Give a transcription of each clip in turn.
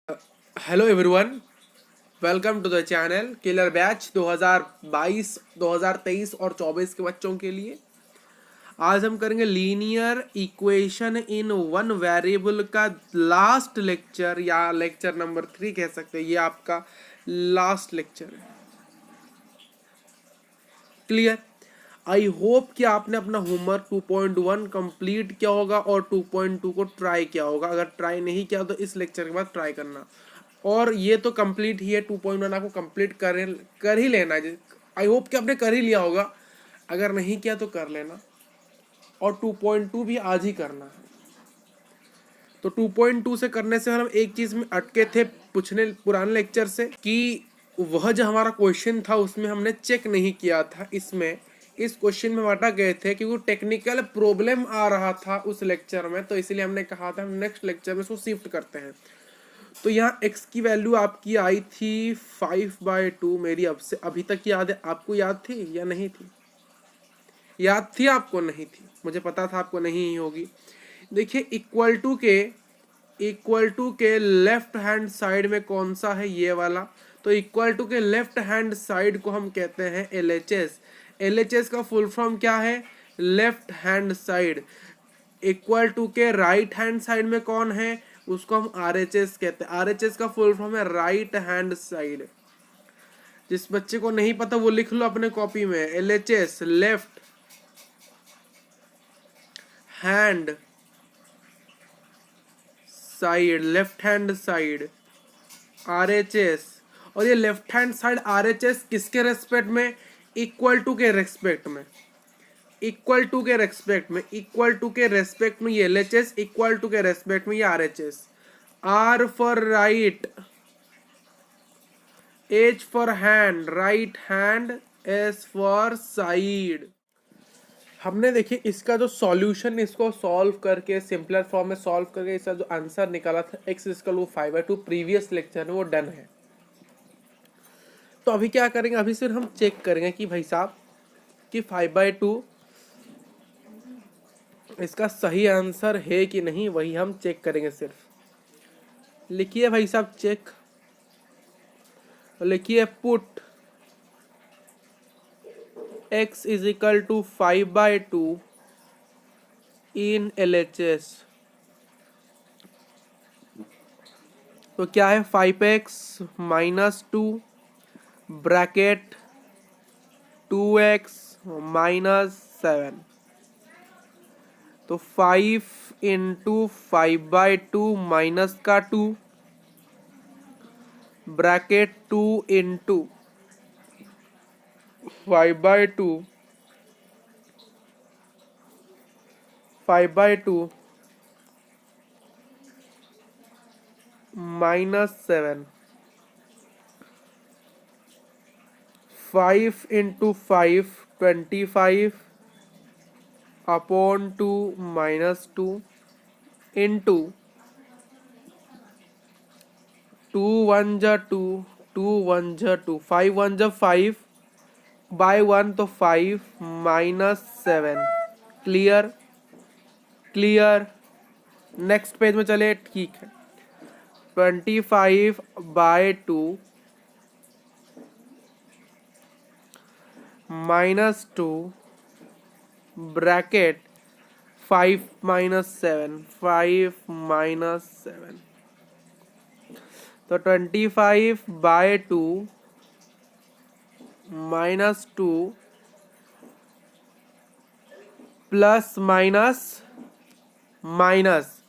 Hello everyone, welcome to the channel killer batch 2022, 2023 और 24 के बच्चों के लिए। आज हम करेंगे linear equation in one variable का लास्ट लेक्चर या लेक्चर नंबर 3 कह सकते हैं। ये आपका लास्ट लेक्चर है। क्लियर? आई होप कि आपने अपना होमवर्क 2.1 कंप्लीट किया होगा और 2.2 को ट्राई किया होगा। अगर ट्राई नहीं किया तो इस लेक्चर के बाद ट्राई करना। और ये तो कंप्लीट ही है, 2.1 आपको कंप्लीट कर ही लेना है। आई होप कि आपने कर ही लिया होगा। अगर नहीं किया तो कर लेना, और 2.2 भी आज ही करना है। तो 2.2 से करने से हम एक चीज में अटके थे पूछने पुराने लेक्चर से, कि वह जो हमारा क्वेश्चन था उसमें हमने चेक नहीं किया था। इसमें इस क्वेश्चन में अटक गए थे क्योंकि टेक्निकल प्रॉब्लम आ रहा था उस लेक्चर में, तो इसलिए हमने कहा था हम नेक्स्ट लेक्चर में उसको शिफ्ट करते हैं। तो यहाँ x की वैल्यू आपकी आई थी 5/2। मेरी अब से अभी तक याद है। आपको याद थी या नहीं थी? याद थी आपको? नहीं थी, मुझे पता था आपको नहीं ही होगी। देखिए, इक्वल टू के लेफ्ट हैंड साइड में कौन सा है? ये वाला। तो इक्वल टू के लेफ्ट हैंड साइड को हम कहते हैं LHS। LHS का फुल फॉर्म क्या है? Left hand side. Equal to के राइट हैंड साइड में कौन है? उसको हम RHS कहते हैं। RHS का फुल फॉर्म है राइट हैंड साइड। जिस बच्चे को नहीं पता वो लिख लो अपने कॉपी में, LHS left hand side, left hand side RHS। और ये लेफ्ट हैंड साइड RHS किसके रेस्पेक्ट में? इक्वल टू के रेस्पेक्ट में। इक्वल टू के रेस्पेक्ट में, इक्वल टू के रेस्पेक्ट में ये LHS, इक्वल टू के रेस्पेक्ट में ये RHS। R for right, H for hand, right hand, S for side. हमने देखिए इसका जो सॉल्यूशन, इसको सॉल्व करके सिंपलर फॉर्म में सॉल्व करके इसका जो आंसर निकाला था x = 5/2 प्रीवियस लेक्चर में, वो डन है। तो अभी क्या करेंगे? अभी सिर्फ हम चेक करेंगे कि भाई साहब कि 5/2 इसका सही आंसर है कि नहीं, वही हम चेक करेंगे। सिर्फ लिखिए भाई साहब चेक, लिखिए पुट x = 5/2 इन LHS। तो क्या है? 5x - 2 bracket 2x - 7। तो 5 × 5/2 माइनस का 2 ब्रैकेट 2 × 5/2 -7। 5 × 5 25 अपॉन 2 -2 इंटू 2 1 जा 2, 2 1 जा 2, 5 1 जा 5 बाय 1, तो 5 -7। क्लियर? क्लियर? नेक्स्ट पेज में चले। ठीक है। 25/2 -2 ब्रैकेट 5 -7, 5 -7। तो 25/2 -2 प्लस माइनस माइनस,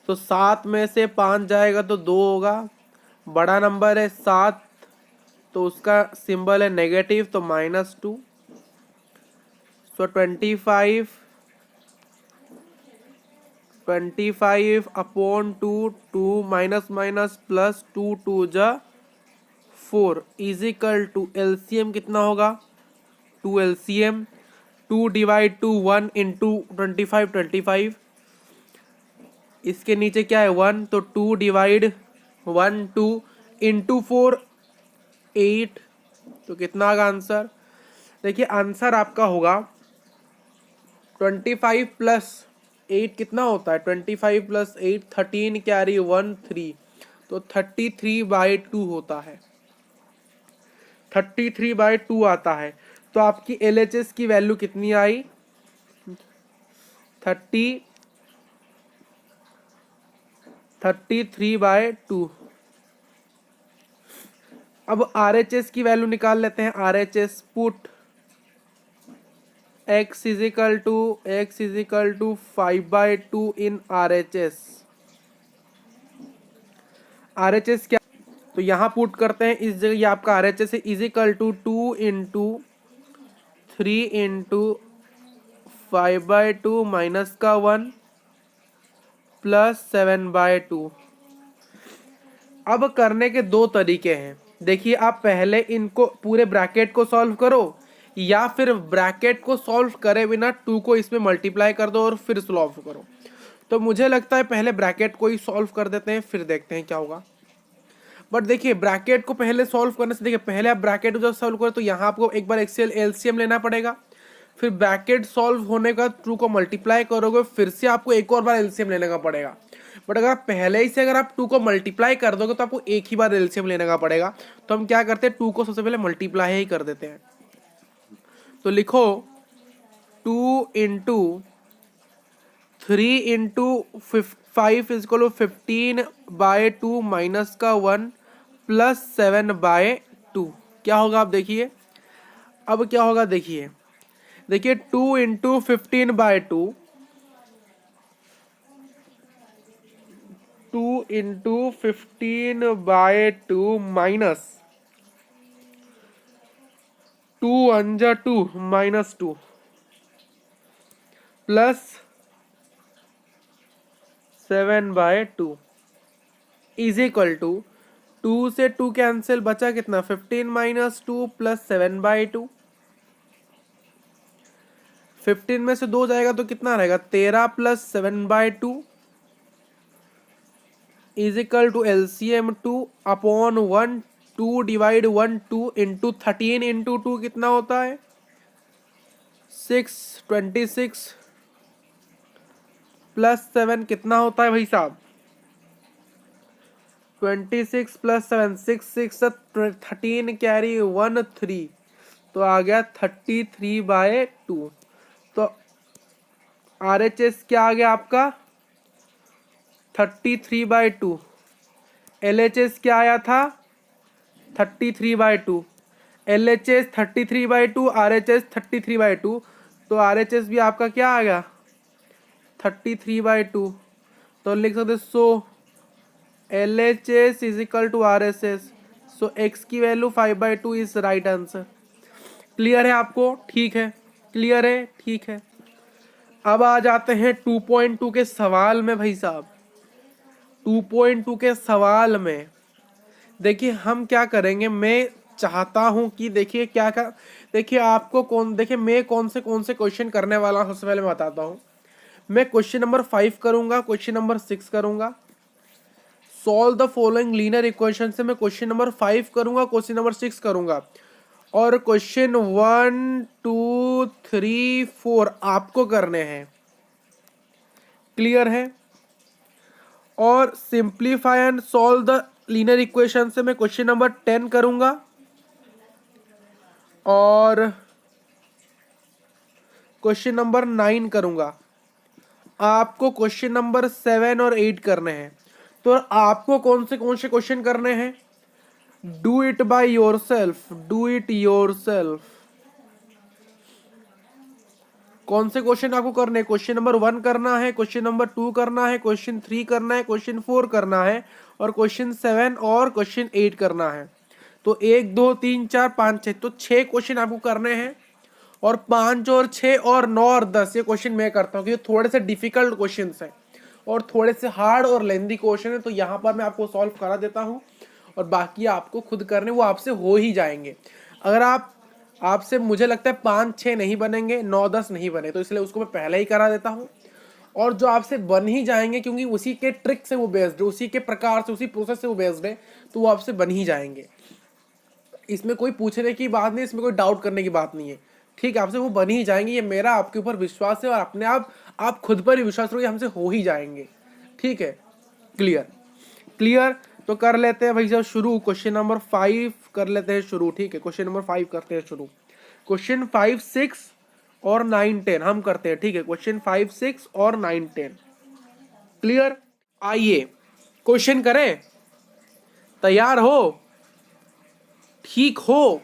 तो 7 में से 5 जाएगा तो 2 होगा। बड़ा नंबर है 7, तो उसका सिंबल है नेगेटिव, तो -2। सो 25 अपॉन 2, 2 माइनस माइनस प्लस 2, 2 जा 4 इजिकल टू LCM कितना होगा? 2 LCM 2/2 1 × 25। इसके नीचे क्या है? 1, तो 2/1 2 × 4 8। तो कितना होगा आंसर? देखिए आंसर आपका होगा 25 + 8 कितना होता है? 25 + 8 13 कैरी 1 3, तो 33/2 होता है, 33/2 आता है। तो आपकी LHS की वैल्यू कितनी आई? 33/2। अब RHS की वैल्यू निकाल लेते हैं। RHS put x is equal to 5/2 in RHS। RHS क्या, तो यहाँ पुट करते हैं इस जगह, ये आपका RHS है, is equal to 2 into 3 into 5/2 minus का 1 प्लस 7/2। अब करने के दो तरीके हैं। देखिए, आप पहले इनको पूरे ब्रैकेट को सॉल्व करो, या फिर ब्रैकेट को सॉल्व करे बिना 2 को इसमें मल्टीप्लाई कर दो और फिर सॉल्व करो। तो मुझे लगता है पहले ब्रैकेट को ही सॉल्व कर देते हैं, फिर देखते हैं क्या होगा। बट देखिए, ब्रैकेट को पहले सॉल्व करने से, देखिए पहले आप ब्रैकेट को जब सॉल्व करो तो यहाँ आपको एक बार एलसीएम लेना पड़ेगा, फिर ब्रैकेट सॉल्व होने का 2 को मल्टीप्लाई करोगे, फिर से आपको एक और बार एलसीएम लेने का पड़ेगा। बट अगर आप पहले ही से अगर आप 2 को मल्टीप्लाई कर दोगे तो आपको एक ही बार एलसीएम लेने का पड़ेगा। तो हम क्या करते हैं, 2 को सबसे पहले मल्टीप्लाई ही कर देते हैं। तो लिखो 2 into 3 into 5 is equal to 15/2 minus का 1 प्लस 7/2। क्या होगा आप देखिए, अब क्या होगा देखिए, 2 इंटू 15/2, 2 इंटू 15/2 माइनस 2 अंजा 2 minus 2 plus 7/2 is equal to 2 से 2 कैंसिल, बचा कितना, 15 माइनस 2 प्लस 7/2। 15 में से 2 जाएगा तो कितना रहेगा, 13 plus 7/2 is equal to LCM 2 upon 1, 2 divide 1 2 into 13 into 2 कितना होता है 6, 26 प्लस 7 कितना होता है भाई साहब 26 प्लस 7, 6 6 13 कैरी 1 3, तो आ गया 33/2। तो RHS क्या आ गया आपका 33/2। LHS क्या आया था 33/2। LHS 33/2, RHS 33/2। तो RHS भी आपका क्या आ गया 33/2। तो लिख सकते so LHS is equal to RHS। So x की value 5/2 is right answer. Clear है आपको? ठीक है, क्लियर है, ठीक है। अब आ जाते हैं 2.2 के सवाल में भाई साहब। 2.2 के सवाल में देखिए हम क्या करेंगे, मैं चाहता हूं कि देखिए क्या क्या, देखिए आपको देखिए मैं कौन से क्वेश्चन करने वाला हूं। सबसे पहले मैं बताता हूं, मैं क्वेश्चन नंबर 5 करूंगा, क्वेश्चन नंबर 6 करूंगा। Solve the following linear equation से मैं क्वेश्चन नंबर 5 करूंगा, क्वेश्चन नंबर 6 करूंगा, और क्वेश्चन 1 2 3 4 आपको करने हैं। क्लियर है? और simplify and solve the linear equation से मैं क्वेश्चन नंबर 10 करूंगा, और क्वेश्चन नंबर 9 करूंगा। आपको क्वेश्चन नंबर 7 और 8 करने हैं। तो आपको कौन से क्वेश्चन करने हैं, do it by yourself, do it yourself. कौन से क्वेश्चन आपको करने हैं, क्वेश्चन नंबर 1 करना है, क्वेश्चन नंबर 2 करना है, क्वेश्चन 3 करना है, क्वेश्चन 4 करना है, और क्वेश्चन 7 और क्वेश्चन 8 करना है। तो 1 2 3 4 5 6, तो 6 क्वेश्चन आपको करने हैं। और 5 और 6 और 9 और 10 ये क्वेश्चन मैं करता हूँ, क्योंकि थोड़े से डिफिकल्ट क्वेश्चन है और थोड़े से हार्ड और लेंदी क्वेश्चन है, तो यहाँ पर मैं आपको सॉल्व करा देता हूँ, और बाकी आपको खुद करने, वो आपसे हो ही जाएंगे। अगर आपसे मुझे लगता है 5 6 नहीं बनेंगे, 9 10 नहीं बने, तो इसलिए उसको मैं पहले ही करा देता हूँ। और जो आपसे बन ही जाएंगे, क्योंकि उसी के ट्रिक से वो बेस्ड है, उसी के प्रकार से, उसी प्रोसेस से वो बेस्ड है, तो वो आपसे बन ही जाएंगे। इसमें कोई पूछने की बात नहीं, इसमें कोई डाउट करने की बात नहीं है। ठीक है, आपसे वो बन ही जाएंगे, ये मेरा आपके ऊपर विश्वास है, और अपने आप खुद पर ही विश्वास करो कि हमसे हो ही जाएंगे। ठीक है, क्लियर क्लियर। तो कर लेते हैं भाई साहब शुरू। क्वेश्चन नंबर 5 कर लेते हैं शुरू। ठीक है, क्वेश्चन नंबर 5 करते हैं शुरू। क्वेश्चन 5, 6 और 9, 10 हम करते हैं। ठीक है, क्वेश्चन 5, 6 और 9, 10 क्लियर। आइए क्वेश्चन करें, तैयार हो, ठीक हो,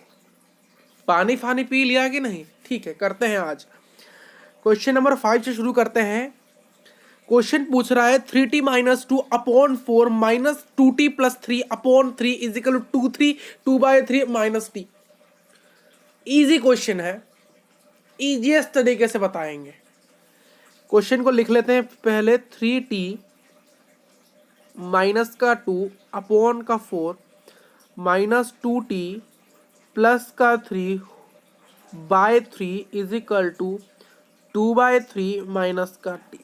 पानी फानी पी लिया कि नहीं? ठीक है, करते हैं आज। क्वेश्चन नंबर 5 से शुरू करते हैं। क्वेश्चन पूछ रहा है 3t minus 2 upon 4 minus 2t plus 3 upon 3 is equal to 3 2/3 minus t. Easy question है, इजीएस्ट तरीके से बताएंगे। क्वेश्चन को लिख लेते हैं पहले। 3t माइनस का 2 अपॉन का 4 माइनस 2t प्लस का 3/3 इज इक्वल टू 2/3 माइनस का t।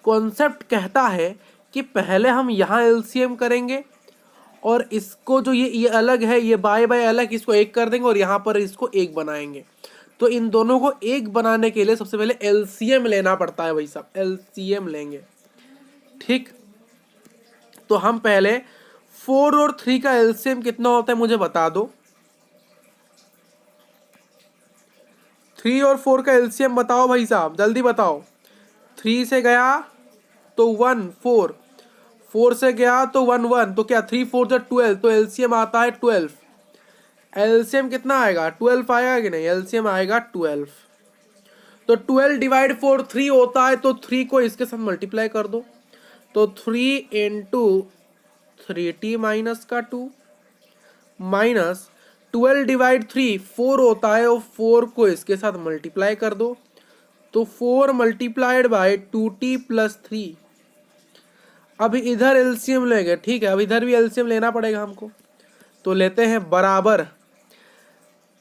कॉन्सेप्ट कहता है कि पहले हम यहाँ एलसीएम करेंगे और इसको जो ये अलग है, ये बाय अलग, इसको एक कर देंगे और यहाँ पर इसको एक बनाएंगे। तो इन दोनों को एक बनाने के लिए सबसे पहले एलसीएम लेना पड़ता है भाई साहब, एलसीएम लेंगे। ठीक, तो हम पहले 4 और 3 का एलसीएम कितना होता है मुझे बता दो। 3 और 4 का एलसीएम बताओ भाई साहब, जल्दी बताओ। 3 से गया तो 1 4, 4 से गया तो 1 1, तो क्या 3 4 जो 12, तो एलसीएम आता है 12। एलसीएम कितना आएगा? 12 आएगा कि नहीं? एलसीएम आएगा 12। तो 12 डिवाइड 4 3 होता है, तो 3 को इसके साथ मल्टीप्लाई कर दो। तो 3 इंटू 3t माइनस का 2 माइनस 12 डिवाइड 3 4 होता है और 4 को इसके साथ मल्टीप्लाई कर दो। तो 4 मल्टीप्लाइड बाय 2t प्लस 3। अब इधर एलसीएम लेंगे। ठीक है, अब इधर भी एलसीएम लेना पड़ेगा हमको। तो लेते हैं बराबर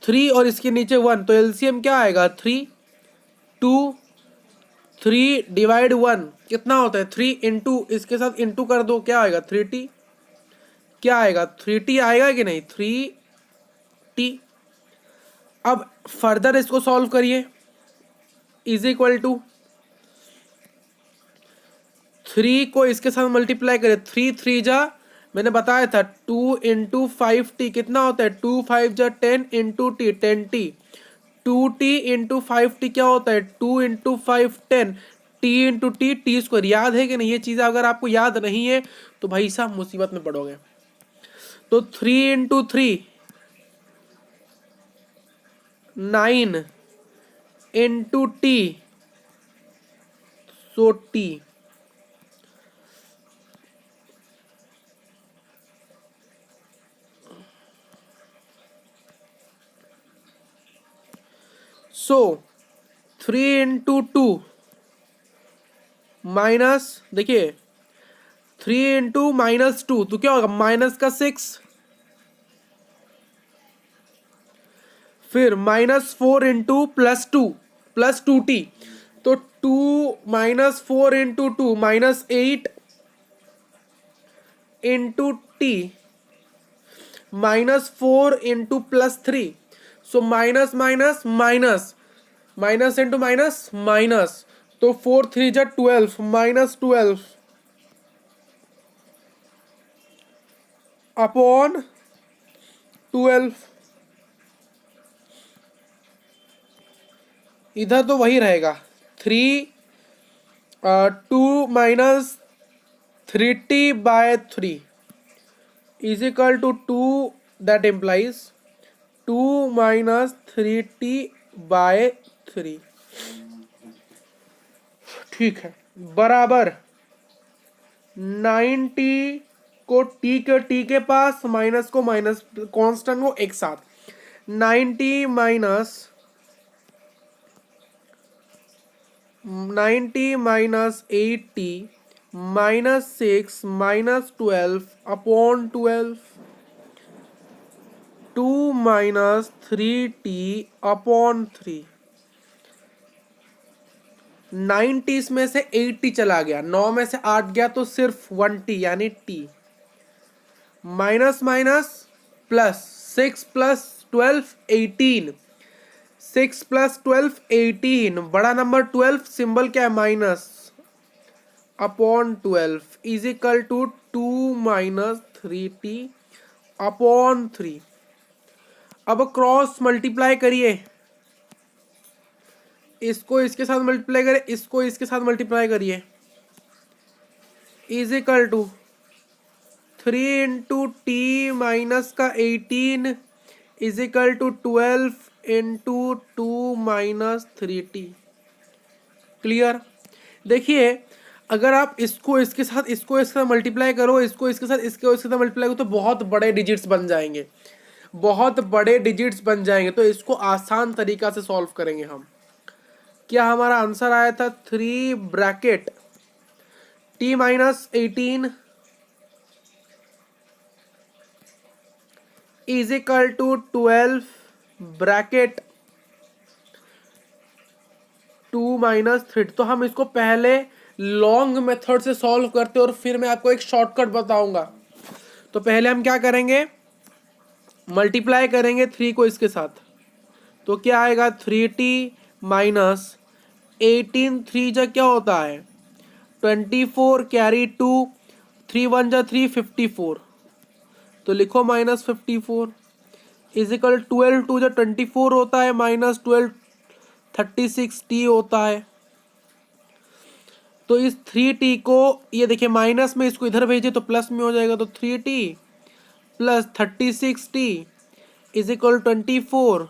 3 और इसके नीचे 1, तो एलसीएम क्या आएगा? 3 2 3 डिवाइड 1 कितना होता है? 3 इंटू इसके साथ इंटू कर दो, क्या आएगा? 3t। क्या आएगा? 3t आएगा कि नहीं? 3t। अब फर्दर इसको सॉल्व करिए। इज इक्वल टू 3 को इसके साथ मल्टीप्लाई करें। 3 3 जा, मैंने बताया था 2 इंटू 5t कितना होता है? 2 5 जा 10 into T 10t। 2t into 5t क्या होता है? 2 into 5 10 t into T T square. याद है कि नहीं? ये चीज़ें अगर आपको याद नहीं है तो भाई साहब मुसीबत में पड़ोगे। तो 3 into 3 9 into T, so T. सो 3 इंटू 2 माइनस, देखिए 3 इंटू माइनस 2 तो क्या होगा? माइनस का 6, फिर माइनस 4 इंटू प्लस 2t, तो 2 minus 4 into 2 minus 8 into t minus 4 into plus 3। So minus minus minus, minus into minus minus, तो 4 3 जा 12 माइनस 12 अपॉन 12। इधर तो वही रहेगा 3 2 minus 3t/3 is equal to 2, that implies 2 minus 3t/3। ठीक है, बराबर 9t को t के पास, माइनस को माइनस, कांस्टेंट को एक साथ। 9t minus 8t minus 6 minus 12 upon 12। 2 minus 3t upon 3। 9t में से 8t चला गया, 9 में से 8 गया तो सिर्फ 1t यानी t। Minus minus plus 6 plus 12 18, 6 plus 12 18, बड़ा नंबर 12, सिंबल क्या है? Minus, upon 12 is equal to 2 minus 3t upon 3। अब क्रॉस मल्टीप्लाई करिए, इसको इसके साथ मल्टीप्लाई करिए, इसको इसके साथ मल्टीप्लाई करिए, is equal to 3 into t minus का 18 is equal to 12 into 2 minus 3t। Clear? देखिए अगर आप इसको इसके साथ मल्टीप्लाई करो, इसको इसके साथ मल्टीप्लाई करो, तो बहुत बड़े डिजिट्स बन जाएंगे, बहुत बड़े डिजिट्स बन जाएंगे। तो इसको आसान तरीका से सॉल्व करेंगे हम। क्या हमारा आंसर आया था 3 bracket t minus 18 is equal to 12 bracket 2 minus 3। तो हम इसको पहले लॉन्ग मेथड से सॉल्व करते हैं और फिर मैं आपको एक शॉर्टकट बताऊंगा। तो पहले हम क्या करेंगे, मल्टीप्लाई करेंगे 3 को इसके साथ, तो क्या आएगा 3t माइनस 18, 3 जा क्या होता है 24, कैरी 2, 3 1 जा 3, 54, तो लिखो माइनस 54 इज इक्वल 12, 2 जा 24 होता है, माइनस 12 36t होता है। तो इस 3t को ये देखिए माइनस में, इसको इधर भेजिए तो प्लस में हो जाएगा, तो 3t plus 36t is equal 24,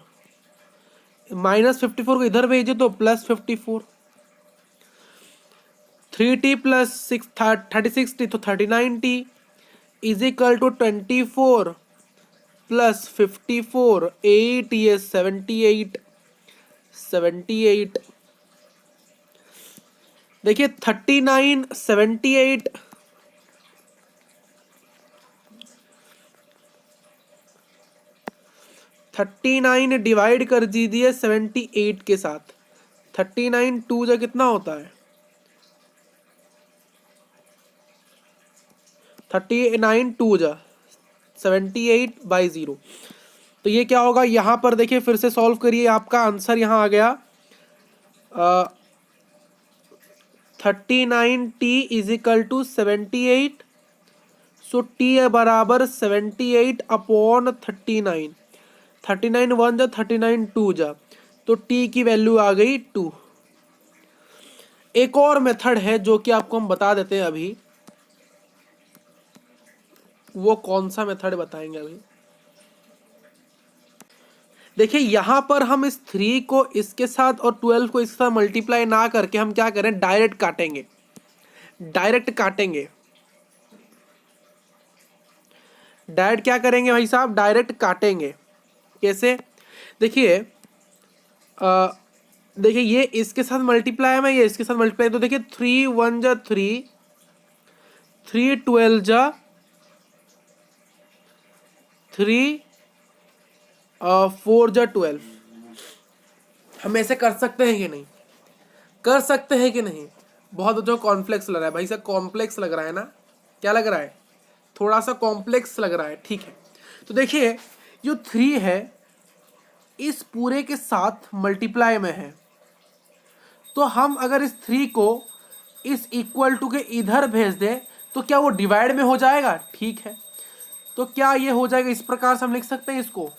minus 54 को इधर भेजिए तो प्लस 54, 3t प्लस 36t तो 39t is equal to 24 plus 54, 8 ये 78। देखिए 39 78 39 डिवाइड कर दीजिए 78 के साथ, 39 2 जा कितना होता है 39 2 जा 78/0। तो ये क्या होगा, यहां पर देखिए फिर से सॉल्व करिए, आपका आंसर यहां आ गया 39t is equal to 78। So t बराबर 78 अपॉन 39, 39 1 जा 39 2 जा, तो t की वैल्यू आ गई 2। एक और मेथड है जो कि आपको हम बता देते हैं अभी, वो कौन सा मेथड बताएंगे अभी। देखिए यहां पर हम इस 3 को इसके साथ और 12 को इसके साथ मल्टीप्लाई ना करके हम क्या करें, डायरेक्ट काटेंगे, डायरेक्ट क्या करेंगे भाई साहब, डायरेक्ट काटेंगे। कैसे, देखिए देखिए ये इसके साथ मल्टीप्लाई है, मैं ये इसके साथ मल्टीप्लाई, तो देखिए 3 1 जा 3, 3 12 जा 3, 4 जा 12। हम ऐसे कर सकते हैं कि नहीं, कर सकते हैं कि नहीं? बहुत बच्चों को कॉम्प्लेक्स लग रहा है भाई साहब, कॉम्प्लेक्स लग रहा है ना, क्या लग रहा है, थोड़ा सा कॉम्प्लेक्स लग रहा है, ठीक है। तो देखिए जो 3 है इस पूरे के साथ मल्टीप्लाई में है, तो हम अगर इस 3 को इस इक्वल टू के इधर भेज दें तो क्या वो डिवाइड में हो जाएगा, ठीक है। तो क्या ये हो जाएगा, इस प्रकार से हम लिख सकते हैं इसको,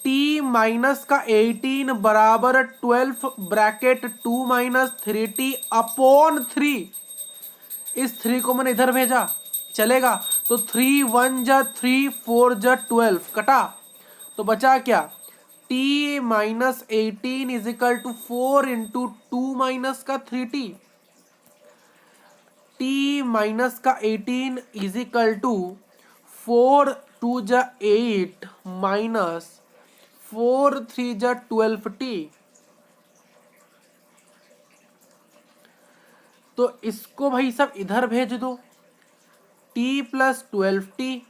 t माइनस का 18 बराबर 12 ब्रैकेट 2 माइनस 3t अपॉन 3। इस 3 को मैंने इधर भेजा, चलेगा, तो 3 1 जा 3, 4 जा 12 कटा, तो बचा क्या, t minus 18 is equal to 4 into 2 minus का 3t, t माइनस का 18 इज इक्वल टू 4 2 जा 8 माइनस 4 3 जा 12t। तो इसको भाई सब इधर भेज दो, t प्लस 12t,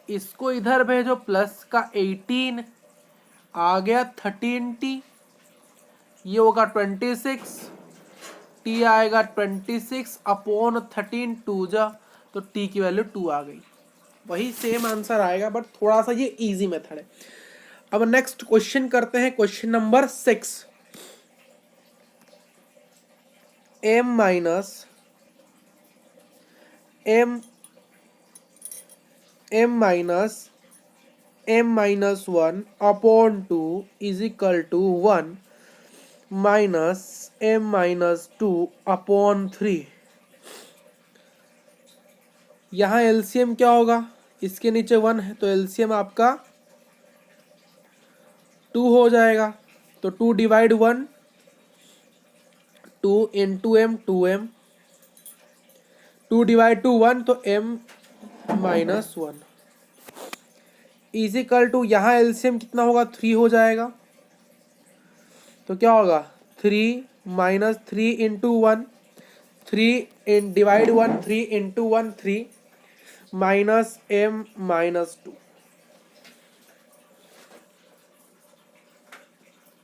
इसको इधर भेजो प्लस का 18 आ गया 13t, ये होगा 26, t आएगा 26 अपॉन 13 2 जा, तो t की वैल्यू 2 आ गई। वही सेम आंसर आएगा बट थोड़ा सा ये इजी मेथड है। अब नेक्स्ट क्वेश्चन करते हैं, question number 6। m minus m m-1 upon 2 is equal to 1 minus m-2 upon 3। यहाँ एलसीएम क्या होगा, इसके नीचे 1 है तो एलसीएम आपका 2 हो जाएगा। तो 2 divide 1, 2 into m 2m, 2 divide two 1 तो m-1 इजिकल टू, यहाँ एलसीएम कितना होगा 3 हो जाएगा। तो क्या होगा 3 माइनस 3 इंटू 1, 3 इन divide 1, 3 into 1 3 minus m-2,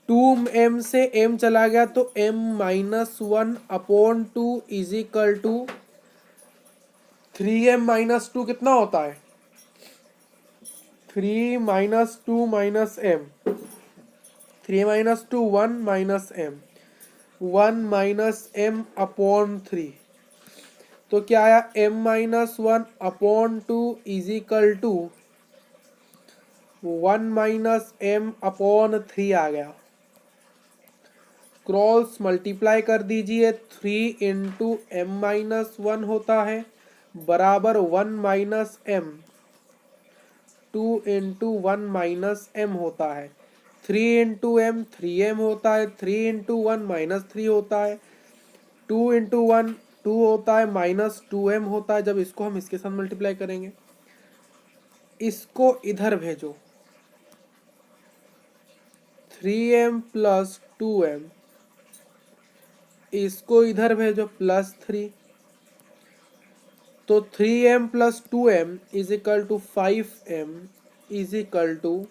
2m से m चला गया तो m-1 upon 2 is equal to 3m-2 कितना होता है 3 minus 2 minus m, 3 minus 2 1 minus m, 1 minus m upon 3। तो क्या आया m-1 upon 2 is equal to 1 minus m upon 3 आ गया। क्रॉस मल्टीप्लाई कर दीजिए, 3 इंटू m-1 होता है बराबर 1 minus m, 2 into 1 minus m होता है, 3 इंटू m 3m होता है, 3 इंटू 1 माइनस 3 होता है, 2 इंटू 1 2 होता है, माइनस 2m होता है। जब इसको हम इसके साथ मल्टीप्लाई करेंगे, इसको इधर भेजो, 3m प्लस 2m, इसको इधर भेजो प्लस 3। तो 3m plus 2m is equal to 5m is equal to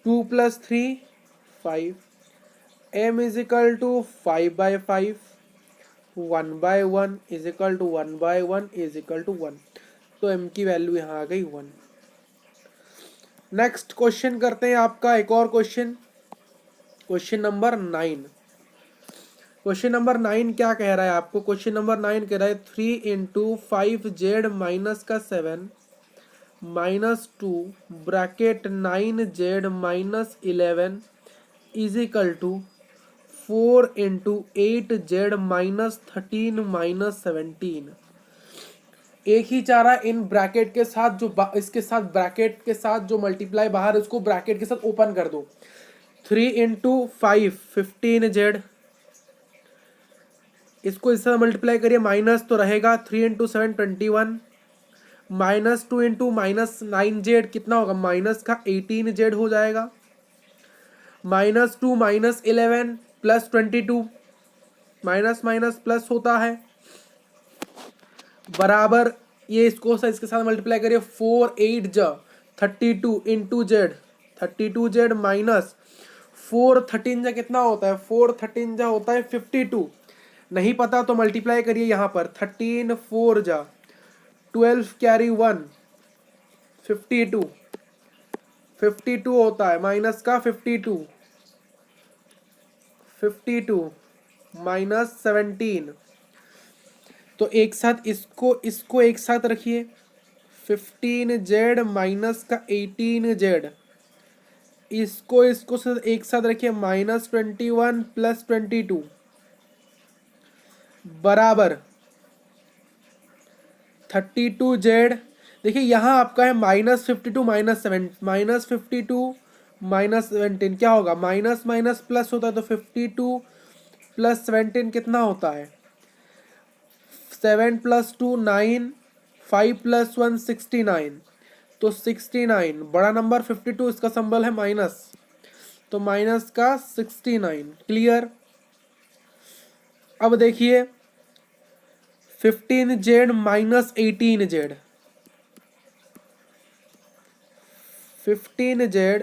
2 plus 3 5, m is equal to 5/5, 1/1 is equal to 1/1 is equal to 1। तो m की वैल्यू यहाँ आ गई 1। नेक्स्ट क्वेश्चन करते हैं आपका एक और question, question number 9। Question number 9 क्या कह रहा है आपको, क्वेश्चन नंबर 9 कह रहा है 3 इंटू 5z माइनस का 7 minus 2 bracket 9z minus 11 is equal to 4 into 8z minus 13 minus 17। एक ही चाह रहा है इन ब्रैकेट के साथ जो इसके साथ ब्रैकेट के साथ जो मल्टीप्लाई बाहर उसको ब्रैकेट के साथ ओपन कर दो। 3 इंटू 5 15z, इसको इससे मल्टीप्लाई करिए, माइनस तो रहेगा, 3 into 7 21, minus 2 into minus 9z कितना होगा, माइनस का 18z हो जाएगा, minus 2 minus 11 plus 22, minus minus plus होता है बराबर, ये इसको इसके साथ मल्टीप्लाई करिए, 4 8 जा 32 इंटू जेड, 32z माइनस 4 13 जा कितना होता है, 4 13 जा होता है 52, नहीं पता तो मल्टीप्लाई करिए यहाँ पर, 13 4 जा 12 कैरी 1 52, 52 होता है माइनस का 52, 52 माइनस 17। तो एक साथ इसको एक साथ रखिए, 15z माइनस का 18z, इसको एक साथ रखिए, माइनस 21 प्लस 22 बराबर 32z। देखिए यहाँ आपका है माइनस 52 माइनस 7, माइनस 52 माइनस 17 क्या होगा, माइनस माइनस प्लस होता है, तो 52 प्लस 17 कितना होता है, 7 प्लस 2 9, 5 प्लस 1 69, तो 69 बड़ा नंबर 52, इसका सिंबल है माइनस, तो माइनस का 69। क्लियर। अब देखिए 15z minus 18z, 15z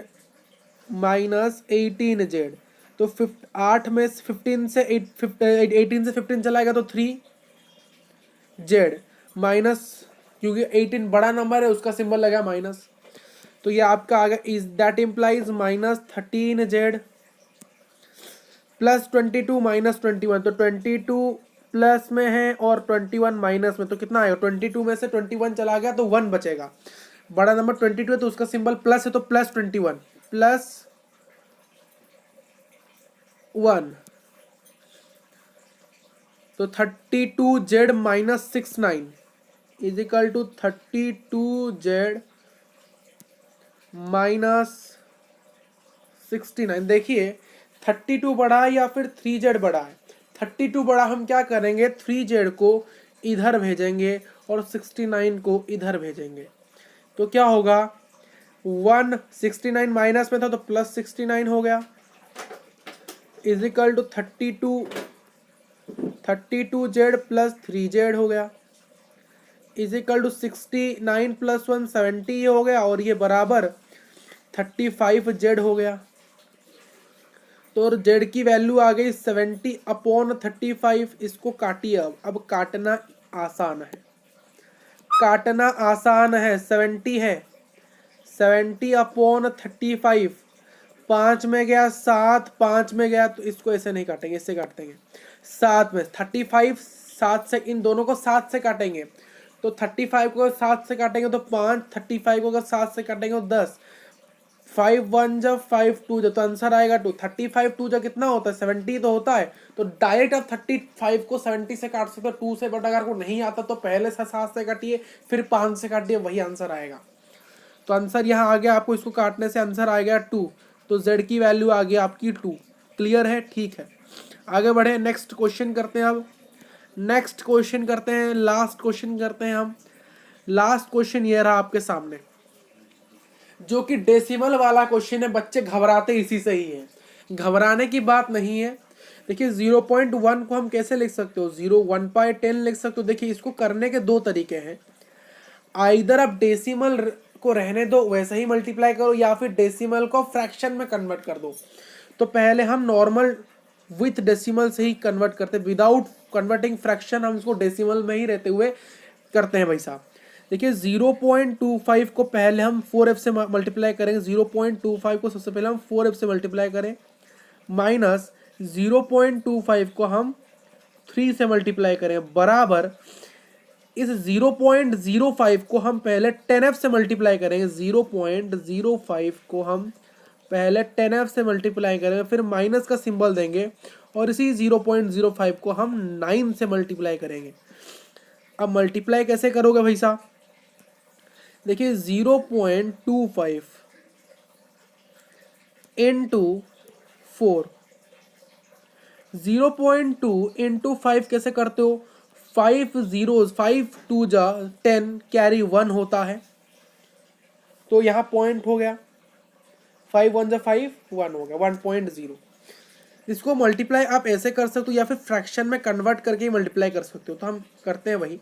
minus 18z, तो 8 में 15 से 18 से 15 चलाएगा तो 3z माइनस, क्योंकि 18 बड़ा नंबर है उसका सिंबल लगा माइनस, तो ये आपका आ गया, is that implies minus 13z plus 22 minus 21, तो 22 प्लस में है और 21 माइनस में, तो कितना आएगा? 22 में से 21 चला गया तो 1 बचेगा। बड़ा नंबर 22 है तो उसका सिंबल प्लस है, तो प्लस 21 प्लस 1, तो 32z minus 69 is equal to 32z minus 69। देखिए 32 बड़ा है या फिर 3z बड़ा है? 32 बड़ा, हम क्या करेंगे 3z को इधर भेजेंगे और 69 को इधर भेजेंगे, तो क्या होगा 169 माइनस में था तो प्लस 69 हो गया is equal to 32z plus 3z हो गया इज इक्वल टू 69 प्लस 1 70 हो गया और ये बराबर 35z हो गया। तो z की वैल्यू आ गई 70/35। इसको काटिए, अब काटना आसान है, काटना आसान है। 70 है, 70/35, 5 में गया 7, 5 में गया, तो इसको ऐसे नहीं काटेंगे, इससे काटेंगे 7 में 35, 7 से, इन दोनों को 7 से काटेंगे, तो 35 को 7 से काटेंगे तो 5, 35 को अगर 7 से काटेंगे तो 10, 5 1 जब 5 2 जब, तो आंसर आएगा 2। 35 2 जब कितना होता है? 70 तो होता है, तो डायरेक्ट आप 35 को 70 से काट सकते हो। 2 से बट अगर को नहीं आता तो पहले से 7 से काटिए, फिर 5 से काटिए, वही आंसर आएगा। तो आंसर यहाँ आ गया, आपको इसको काटने से आंसर आ गया 2, तो z की वैल्यू आ गई आपकी 2। क्लियर है? ठीक है, आगे बढ़े, नेक्स्ट क्वेश्चन करते हैं। अब नेक्स्ट क्वेश्चन करते हैं, लास्ट क्वेश्चन करते हैं हम। लास्ट क्वेश्चन ये रहा आपके सामने, जो कि डेसिमल वाला क्वेश्चन है। बच्चे घबराते इसी से ही है, घबराने की बात नहीं है। देखिए 0.1 को हम कैसे लिख सकते हो? 0 1/10 लिख सकते हो। देखिए इसको करने के दो तरीके हैं, आइदर आप डेसिमल को रहने दो वैसे ही मल्टीप्लाई करो, या फिर डेसिमल को फ्रैक्शन में कन्वर्ट कर दो। तो पहले हम नॉर्मल विथ डेसिमल से ही कन्वर्ट करते, विदाउट कन्वर्टिंग फ्रैक्शन हम इसको डेसिमल में ही रहते हुए करते हैं भाई साहब। देखिए 0.25 को पहले हम 4f से मल्टीप्लाई करेंगे, 0.25 को सबसे पहले हम 4f से मल्टीप्लाई करें, माइनस 0.25 को हम 3 से मल्टीप्लाई करें, बराबर इस 0.05 को हम पहले 10f से मल्टीप्लाई करेंगे, 0.05 को हम पहले 10f से मल्टीप्लाई करेंगे, फिर माइनस का सिंबल देंगे और इसी 0.05 को हम 9 से मल्टीप्लाई करेंगे। अब मल्टीप्लाई कैसे करोगे भाई साहब? देखिए 0.25 इंटू 4, 0.2 इंटू 5 कैसे करते हो? 5 zeros, 5 2 जा 10, कैरी 1 होता है, तो यहाँ पॉइंट हो गया, 5 1 जा 5, 1 हो गया, 1.0। इसको मल्टीप्लाई आप ऐसे कर सकते हो या फिर फ्रैक्शन में कन्वर्ट करके ही मल्टीप्लाई कर सकते हो, तो हम करते हैं वही।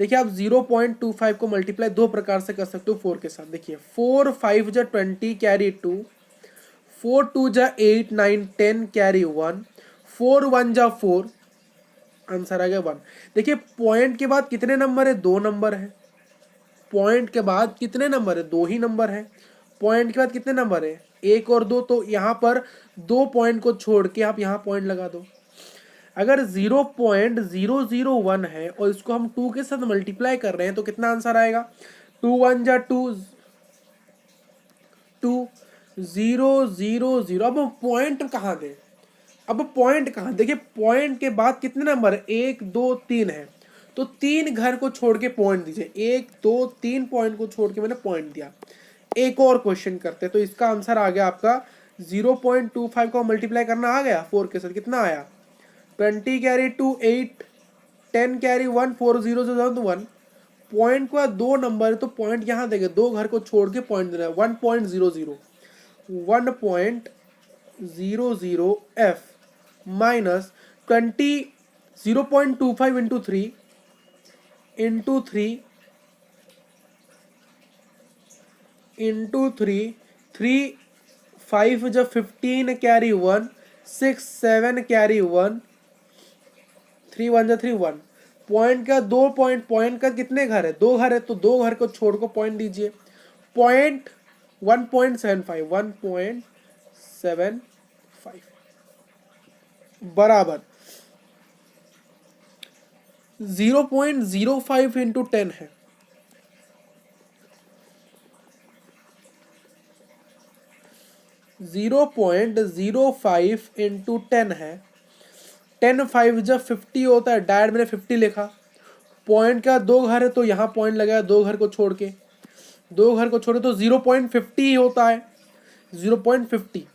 देखिए आप 0.25 को मल्टीप्लाई दो प्रकार से कर सकते हो 4 के साथ। देखिए 4 5 जा 20, कैरी 2, 4 2 जा 8 9 10, कैरी 1, 4 1 जा 4, आंसर आ गया 1। देखिए पॉइंट के बाद कितने नंबर है? 2 नंबर है। पॉइंट के बाद कितने नंबर है? 2 ही नंबर है। पॉइंट के बाद कितने नंबर है? 1 और 2, तो यहाँ पर 2 पॉइंट को छोड़ के आप यहाँ पॉइंट लगा दो। अगर 0.001 है और इसको हम 2 के साथ मल्टीप्लाई कर रहे हैं तो कितना आंसर आएगा? 2 1 जा 2, 2 0 0 0। अब पॉइंट कहाँ दे? अब पॉइंट कहाँ? देखिए पॉइंट के बाद कितने नंबर है? 1 2 3 है, तो 3 घर को छोड़ के पॉइंट दीजिए। 1 2 3 पॉइंट को छोड़ के मैंने पॉइंट दिया। एक और क्वेश्चन करते हैं, तो इसका आंसर आ गया आपका 0.25 को मल्टीप्लाई करना आ गया 4 के साथ, कितना आया? 20 कैरी 2 8, 10 कैरी 1, 4 0 0 1। पॉइंट का 2 नंबर है तो पॉइंट यहाँ देंगे, 2 घर को छोड़ के पॉइंट देना है, 1.00, 1.00 f minus 20, 0.25 into 3 into 3 into 3, 3 5 जब 15, कैरी 1, 6 7, कैरी 1, 3 1 जा 3 1। पॉइंट का 2 पॉइंट, पॉइंट का कितने घर है? 2 घर है, तो 2 घर को छोड़ को पॉइंट दीजिए। पॉइंट 1.75, 1.75 बराबर 0.05 इंटू 10 है, 0.05 इंटू 10 है। 10 5 जब 50 होता है, डायरेक्ट मैंने 50 लिखा। पॉइंट का दो घर है तो यहाँ पॉइंट लगाया, दो घर को छोड़ के, दो घर को छोड़े तो 0.50 ही होता है। 0.50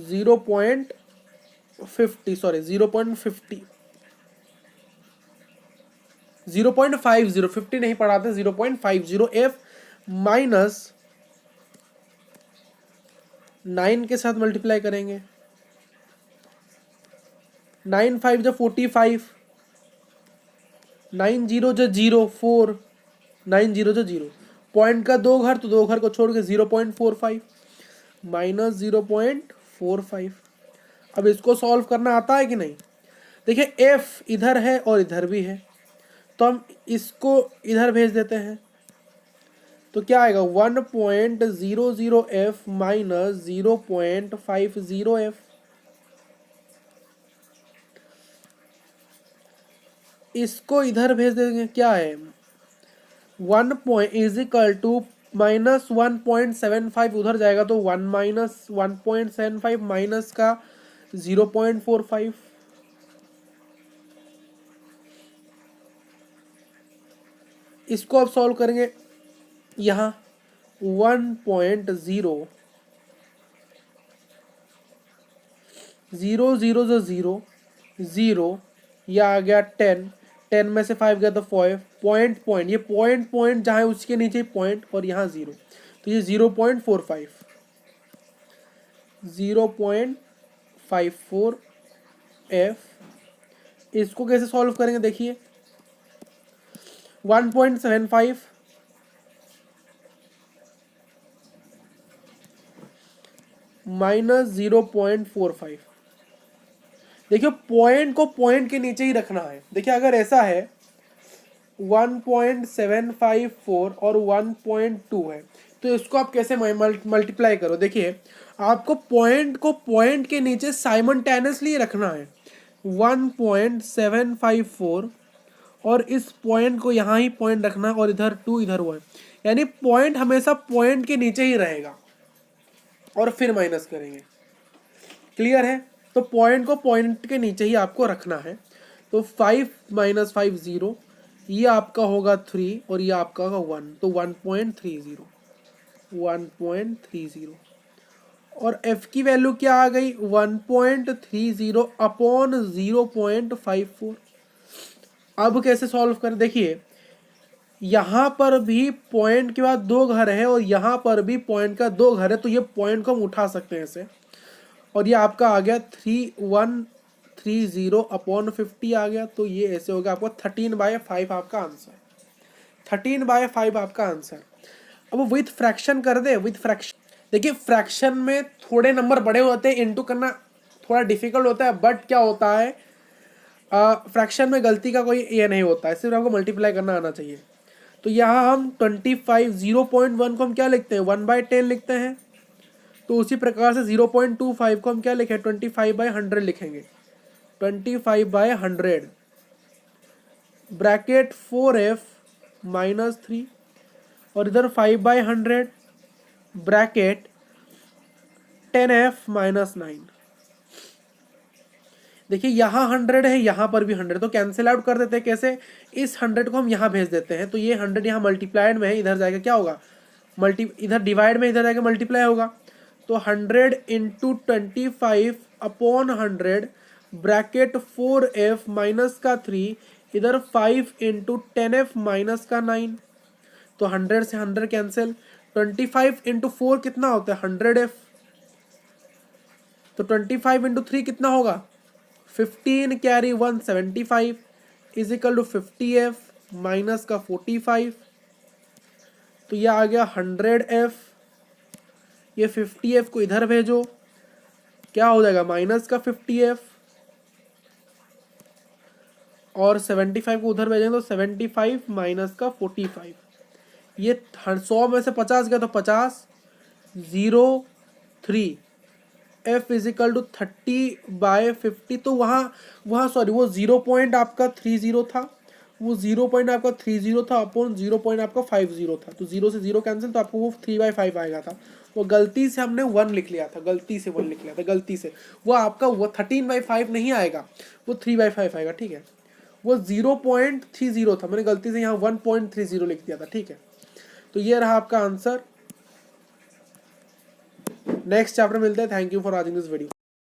0.50 सॉरी 0.50 0.50 50 नहीं पढ़ाते, 0.50 एफ माइनस 9 के साथ मल्टीप्लाई करेंगे। 9 5 जो 45, 9 0 जो 0 4, 9 0 जो 0। पॉइंट का दो घर तो दो घर को छोड़ के 0.45 माइनस 0.45। अब इसको सॉल्व करना आता है कि नहीं? देखिए एफ इधर है और इधर भी है, तो हम इसको इधर भेज देते हैं। तो क्या आएगा 1.00 एफ माइनस 0.50 एफ। इसको इधर भेज देंगे, क्या है 1 point is equal to minus 1.75 उधर जाएगा तो 1 माइनस 1.75 माइनस का 0.45। इसको अब सॉल्व करेंगे, यहाँ 1.0 0 0 जो 0 0, यह आ गया 10, 10 में से 5 गया तो 5, पॉइंट पॉइंट ये पॉइंट पॉइंट जहाँ है उसके नीचे पॉइंट और यहाँ 0, तो ये 0.45 0.54 एफ। इसको कैसे सॉल्व करेंगे देखिए, 1.75 माइनस 0.45। देखिए पॉइंट को पॉइंट के नीचे ही रखना है। देखिए अगर ऐसा है 1.754 और 1.2 है तो इसको आप कैसे मल्टीप्लाई करो। देखिए आपको पॉइंट को पॉइंट के नीचे साइमल्टेनियसली रखना है। 1.754 और इस पॉइंट को यहाँ ही पॉइंट रखना है और इधर 2 इधर 1, यानी पॉइंट हमेशा पॉइंट के नीचे ही रहेगा और फिर माइनस करेंगे। क्लियर है? तो पॉइंट को पॉइंट के नीचे ही आपको रखना है। तो 5 माइनस 5 0, ये आपका होगा 3 और ये आपका होगा 1, तो 1.30 1.30 और f की वैल्यू क्या आ गई 1.30 अपॉन 0.54। अब कैसे सॉल्व करें? देखिए यहाँ पर भी पॉइंट के बाद दो घर है और यहाँ पर भी पॉइंट का दो घर है, तो ये पॉइंट को हम उठा सकते हैं ऐसे, और ये आपका आ गया 3130 अपॉन 50 आ गया। तो ये ऐसे हो गया आपको 13/5 आपका आंसर, 13/5 आपका आंसर। अब विथ फ्रैक्शन कर दे, विथ फ्रैक्शन। देखिए फ्रैक्शन में थोड़े नंबर बड़े होते हैं, इनटू करना थोड़ा डिफिकल्ट होता है, बट क्या होता है फ्रैक्शन में गलती का कोई ये नहीं होता है, सिर्फ आपको मल्टीप्लाई करना आना चाहिए। तो यहाँ हम 25 0.1 को हम क्या लिखते हैं 1/10 लिखते हैं, तो उसी प्रकार से 0.25 को हम क्या लिखें 25/100 लिखेंगे। 25/100 ब्रैकेट 4f माइनस 3 और इधर 5/100 ब्रैकेट 10f माइनस 9। देखिए यहाँ 100 है, यहाँ पर भी 100, तो कैंसिल आउट कर देते हैं। कैसे? इस 100 को हम यहाँ भेज देते हैं, तो ये 100 यहाँ मल्टीप्लाइड में है, इधर जाएगा क्या होगा इधर डिवाइड में, इधर जाएगा मल्टीप्लाई होगा। तो 100 into 25 upon 100 bracket 4f minus का 3, इधर 5 इंटू 10f माइनस का 9, तो 100 से 100 कैंसिल। 25 इंटू 4 कितना होता है 100f, तो 25 इंटू 3 कितना होगा 15 carry 175 is equal to 50f minus का 45, तो यह आ गया 100f। ये 50f को इधर भेजो, क्या हो जाएगा माइनस का 50f, और 75 को उधर भेजेंगे तो 75 माइनस का 45। ये 100 में से 50 गया तो 50 0 3 एफ इजिकल टू 30/50, तो वहाँ सॉरी वो 0 पॉइंट आपका 30 था, वो 0 पॉइंट आपका 30 था अपॉन 0 पॉइंट आपका 50 था, तो 0 से 0 कैंसिल, तो आपको वो 3/5 आएगा था। वो गलती से हमने 1 लिख लिया था, गलती से 1 लिख लिया था, गलती से। वो आपका वो 13/5 नहीं आएगा, वो 3/5 आएगा, ठीक है। वो 0.30 था, मैंने गलती से यहाँ 1.30 लिख दिया था, ठीक है। तो ये रहा आपका आंसर। नेक्स्ट चैप्टर मिलते हैं। Thank you for watching this video.